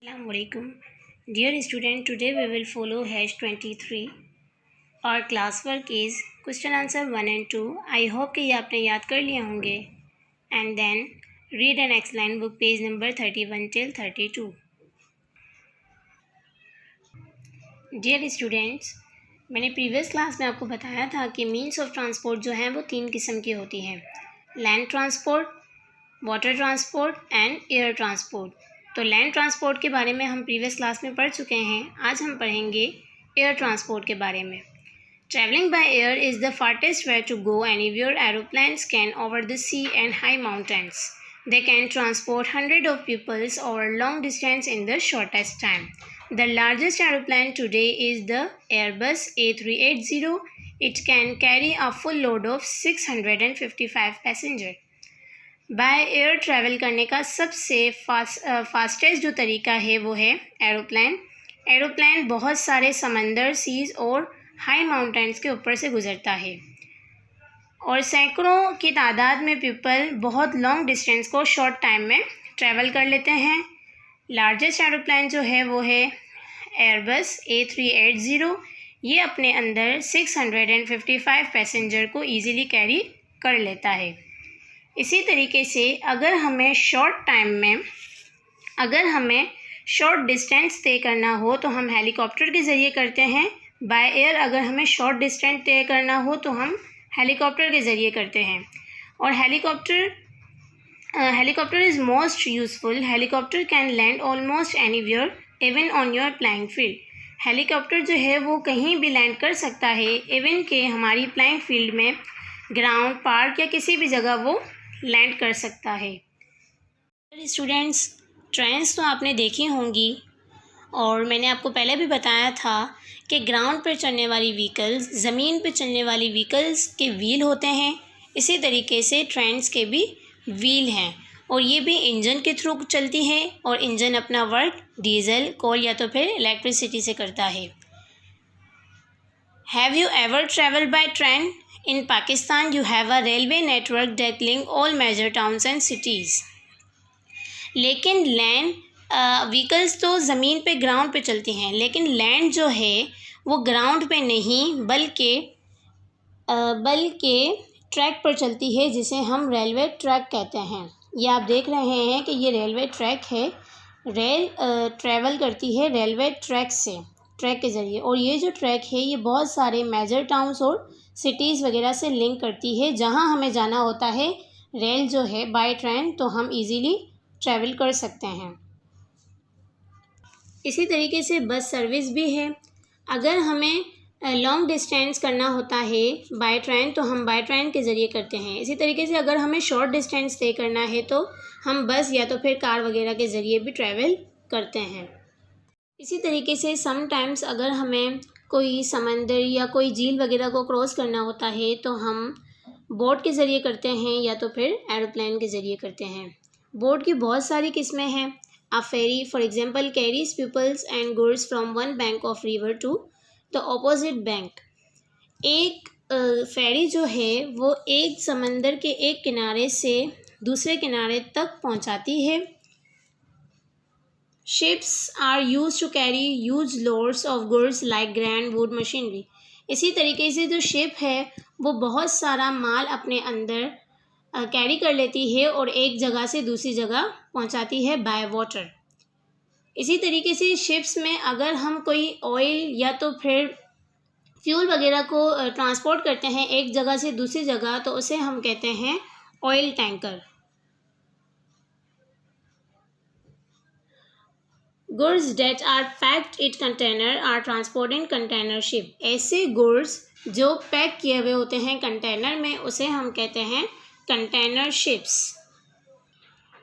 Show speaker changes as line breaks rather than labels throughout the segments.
Assalamualaikum. Dear student, today we will follow #23. Our classwork is question answer 1 and 2. I hope कि ये आपने याद कर लिए होंगे. And then read and explain book page number 31 till 32. Dear students, मैंने previous class में आपको बताया था कि मीन्स ऑफ ट्रांसपोर्ट जो हैं वो 3 किस्म की होती हैं. Land transport, water transport and air transport. तो लैंड ट्रांसपोर्ट के बारे में हम प्रीवियस क्लास में पढ़ चुके हैं. आज हम पढ़ेंगे एयर ट्रांसपोर्ट के बारे में. Travelling by air is the fastest way to go anywhere. Aeroplanes can over the sea and high mountains. They can transport hundreds of people over long distance in the shortest time. The largest aeroplane today is the Airbus A380. It can carry a full load of 655 passengers. By air travel करने का सबसे fastest जो तरीका है वो है aeroplane. Aeroplane बहुत सारे समंदर, सीज और हाई माउंटेन्स के ऊपर से गुजरता है और सैकड़ों की तादाद में पीपल बहुत लॉन्ग डिस्टेंस को शॉर्ट टाइम में ट्रैवल कर लेते हैं. लार्जेस्ट एरोप्लेन जो है वो है एयरबस A380. ये अपने अंदर 655 पैसेंजर को ईज़िली कैरी कर लेता है. इसी तरीके से अगर हमें शॉर्ट डिस्टेंस तय करना हो तो हम हेलीकॉप्टर के ज़रिए करते हैं. बाय एयर अगर हमें शॉर्ट डिस्टेंस तय करना हो तो हम हेलीकॉप्टर के ज़रिए करते हैं. और helicopter is most useful. Helicopter can land almost anywhere even on your flying field. Helicopter जो है वो कहीं भी लैंड कर सकता है, इवन के हमारी फ्लाइंग फील्ड में, ग्राउंड, पार्क या किसी भी जगह वो लैंड कर सकता है. स्टूडेंट्स, ट्रेन्स तो आपने देखी होंगी और मैंने आपको पहले भी बताया था कि ग्राउंड पर चलने वाली व्हीकल्स, ज़मीन पर चलने वाली व्हीकल्स के व्हील होते हैं. इसी तरीके से ट्रेन्स के भी व्हील हैं और ये भी इंजन के थ्रू चलती हैं और इंजन अपना वर्क डीजल, कोल या तो फिर इलेक्ट्रिसिटी से करता है. Have you ever travel by train? In Pakistan, you have a railway network that link all major towns and cities. लेकिन लैंड व्हीकल्स तो ज़मीन पे, ग्राउंड पे चलती हैं, लेकिन लैंड जो है वो ग्राउंड पे नहीं बल्कि ट्रैक पर चलती है, जिसे हम रेलवे ट्रैक कहते हैं. ये आप देख रहे हैं कि ये रेलवे ट्रैक है. रेल ट्रैवल करती है रेलवे ट्रैक के ज़रिए और ये जो ट्रैक है ये बहुत सारे मेजर टाउन्स और सिटीज़ वगैरह से लिंक करती है. जहाँ हमें जाना होता है रेल जो है बाय ट्रेन, तो हम इजीली ट्रैवल कर सकते हैं. इसी तरीके से बस सर्विस भी है. अगर हमें लॉन्ग डिस्टेंस करना होता है बाय ट्रेन तो हम बाय ट्रेन के ज़रिए करते हैं. इसी तरीके से अगर हमें शॉर्ट डिस्टेंस तय करना है तो हम बस या तो फिर कार वगैरह के ज़रिए भी ट्रैवल करते हैं. इसी तरीके से समटाइम्स अगर हमें कोई समंदर या कोई झील वगैरह को क्रॉस करना होता है तो हम बोट के ज़रिए करते हैं या तो फिर एरोप्लेन के ज़रिए करते हैं. बोट की बहुत सारी किस्में हैं. A ferry for example carries peoples and goods from one bank of river to the opposite bank. एक फेरी जो है वो एक समंदर के एक किनारे से दूसरे किनारे तक पहुंचाती है. Ships are used to carry huge loads of goods like grain, wood, machinery. इसी तरीके से जो शिप है वो बहुत सारा माल अपने अंदर कैरी कर लेती है और एक जगह से दूसरी जगह पहुंचाती है बाय वाटर. इसी तरीके से शिप्स में अगर हम कोई ऑयल या तो फिर फ्यूल वगैरह को ट्रांसपोर्ट करते हैं एक जगह से दूसरी जगह, तो उसे हम कहते हैं oil tanker. Goods that are packed in container are transported in container ship. ऐसे गुड्स जो पैक किए हुए होते हैं कंटेनर में उसे हम कहते हैं container ships.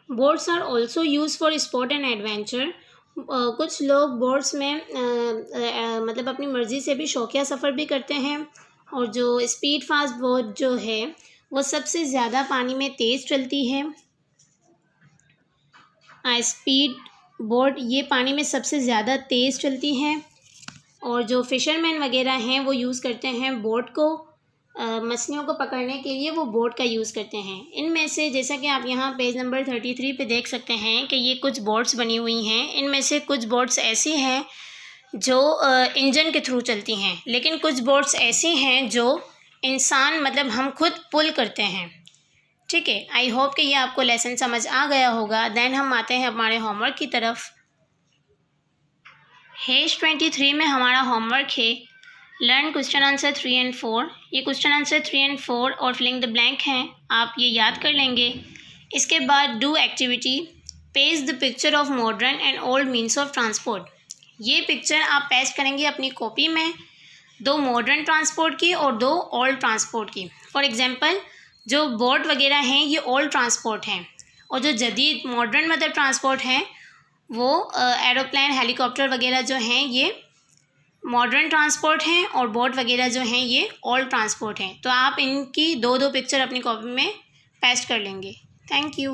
Boats are also use for sport and adventure. कुछ लोग बोट्स में मतलब अपनी मर्ज़ी से भी शौकिया सफ़र भी करते हैं. और जो स्पीड फास्ट बोट जो है वो सबसे ज़्यादा पानी में तेज़ चलती है. स्पीड बोट ये पानी में सबसे ज़्यादा तेज़ चलती हैं और जो फ़िशरमैन वगैरह हैं वो यूज़ करते हैं बोट को मछलियों को पकड़ने के लिए वो बोट का यूज़ करते हैं। इनमें से जैसा कि आप यहाँ पेज नंबर 33 पे देख सकते हैं कि ये कुछ बोट्स बनी हुई हैं। इनमें से कुछ बोट्स ऐसी हैं जो इंजन के थ्रू चलती हैं, लेकिन कुछ बोट्स ऐसी हैं जो इंसान मतलब हम खुद पुल करते हैं। ठीक है, आई होप कि ये आपको लेसन समझ आ गया होगा। देन हम आते हैं हमारे होमवर्क की तरफ। पेज 23 में हमारा होमवर्क है लर्न क्वेश्चन आंसर 3 and 4। ये क्वेश्चन आंसर 3 and 4 और फिलिंग द ब्लैंक हैं, आप ये याद कर लेंगे। इसके बाद do activity paste the picture of modern and old means of transport. ये पिक्चर आप पेस्ट करेंगे अपनी कॉपी में, 2 मॉडर्न ट्रांसपोर्ट की और 2 ओल्ड ट्रांसपोर्ट की। फॉर एग्जांपल जो बोट वगैरह हैं ये ओल्ड ट्रांसपोर्ट हैं, और जो जदीद मॉडर्न मतलब ट्रांसपोर्ट हैं वो एरोप्लेन, हेलीकॉप्टर वगैरह जो हैं ये मॉडर्न ट्रांसपोर्ट हैं, और बोट वगैरह जो हैं ये ओल्ड ट्रांसपोर्ट हैं। तो आप इनकी 2-2 पिक्चर अपनी कॉपी में पेस्ट कर लेंगे। Thank you.